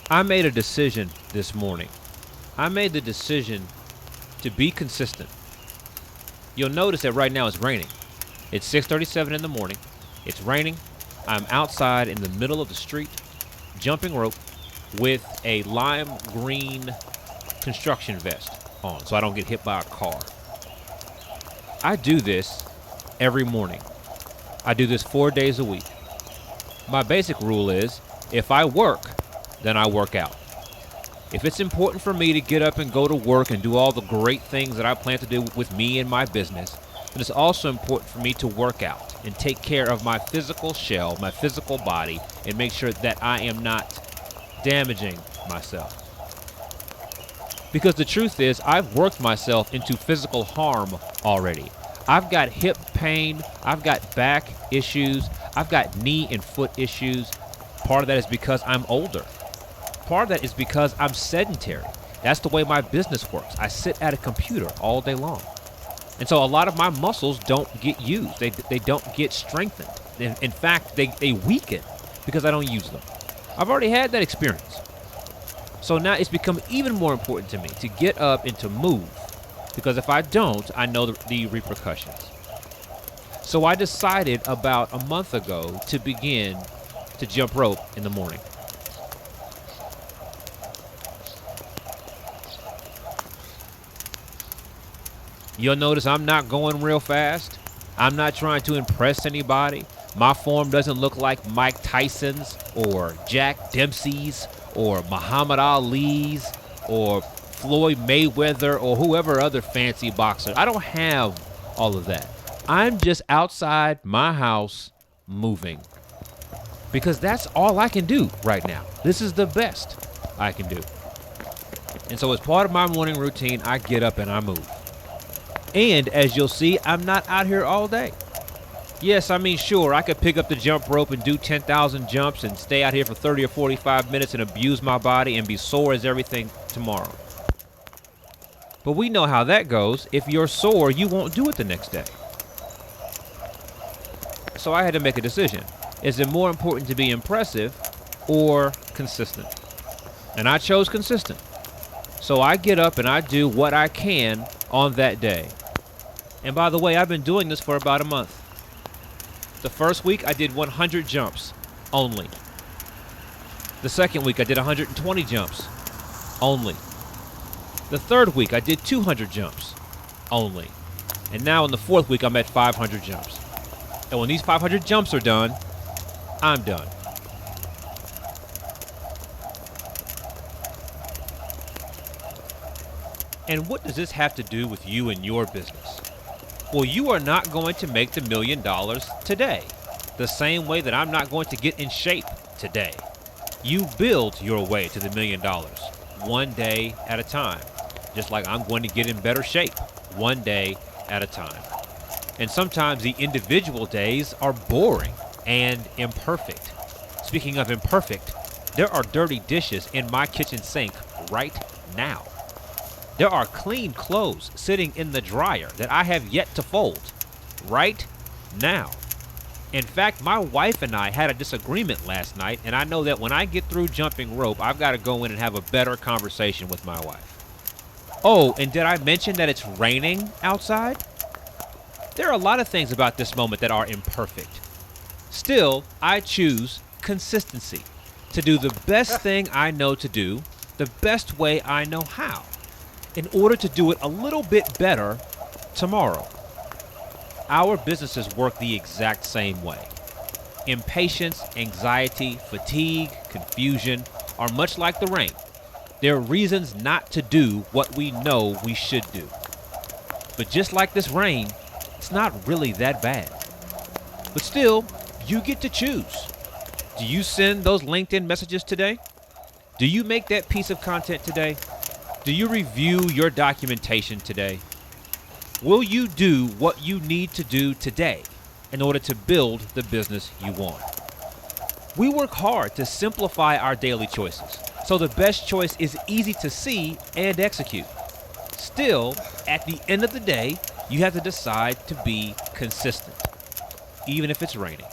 I made a decision this morning. I made the decision to be consistent. You'll notice that right now it's raining. It's 6:37 in the morning. It's raining. I'm outside in the middle of the street, jumping rope with a lime green construction vest on so I don't get hit by a car. I do this every morning. I do this 4 days a week. My basic rule is if I work, then I work out. If it's important for me to get up and go to work and do all the great things that I plan to do with me and my business, then it's also important for me to work out and take care of my physical shell, my physical body, and make sure that I am not damaging myself. Because the truth is, I've worked myself into physical harm already. I've got hip pain, I've got back issues, I've got knee and foot issues. Part of that is because I'm older. Part of that is because I'm sedentary. That's the way my business works. I sit at a computer all day long. And so a lot of my muscles don't get used. They don't get strengthened. In fact, they weaken because I don't use them. I've already had that experience. So now it's become even more important to me to get up and to move, because if I don't, I know the repercussions. So I decided about a month ago to begin to jump rope in the morning. You'll notice I'm not going real fast. I'm not trying to impress anybody. My form doesn't look like Mike Tyson's or Jack Dempsey's or Muhammad Ali's or Floyd Mayweather or whoever other fancy boxer. I don't have all of that. I'm just outside my house moving, because that's all I can do right now. This is the best I can do. And so as part of my morning routine, I get up and I move. And as you'll see, I'm not out here all day. Yes, I mean, sure, I could pick up the jump rope and do 10,000 jumps and stay out here for 30 or 45 minutes and abuse my body and be sore as everything tomorrow. But we know how that goes. If you're sore, you won't do it the next day. So I had to make a decision. Is it more important to be impressive or consistent? And I chose consistent. So I get up and I do what I can on that day. And by the way, I've been doing this for about a month. The first week I did 100 jumps only. The second week I did 120 jumps only. The third week I did 200 jumps only. And now in the fourth week I'm at 500 jumps. And when these 500 jumps are done, I'm done. And what does this have to do with you and your business? Well, you are not going to make the $1 million today, the same way that I'm not going to get in shape today. You build your way to the $1 million one day at a time, just like I'm going to get in better shape one day at a time. And sometimes the individual days are boring and imperfect. Speaking of imperfect, there are dirty dishes in my kitchen sink right now. There are clean clothes sitting in the dryer that I have yet to fold right now. In fact, my wife and I had a disagreement last night, and I know that when I get through jumping rope, I've got to go in and have a better conversation with my wife. Oh, and did I mention that it's raining outside? There are a lot of things about this moment that are imperfect. Still, I choose consistency, to do the best thing I know to do, the best way I know how, in order to do it a little bit better tomorrow. Our businesses work the exact same way. Impatience, anxiety, fatigue, confusion are much like the rain. There are reasons not to do what we know we should do. But just like this rain, it's not really that bad. But still, you get to choose. Do you send those LinkedIn messages today? Do you make that piece of content today? Do you review your documentation today? Will you do what you need to do today in order to build the business you want? We work hard to simplify our daily choices, so the best choice is easy to see and execute. Still, at the end of the day, you have to decide to be consistent, even if it's raining.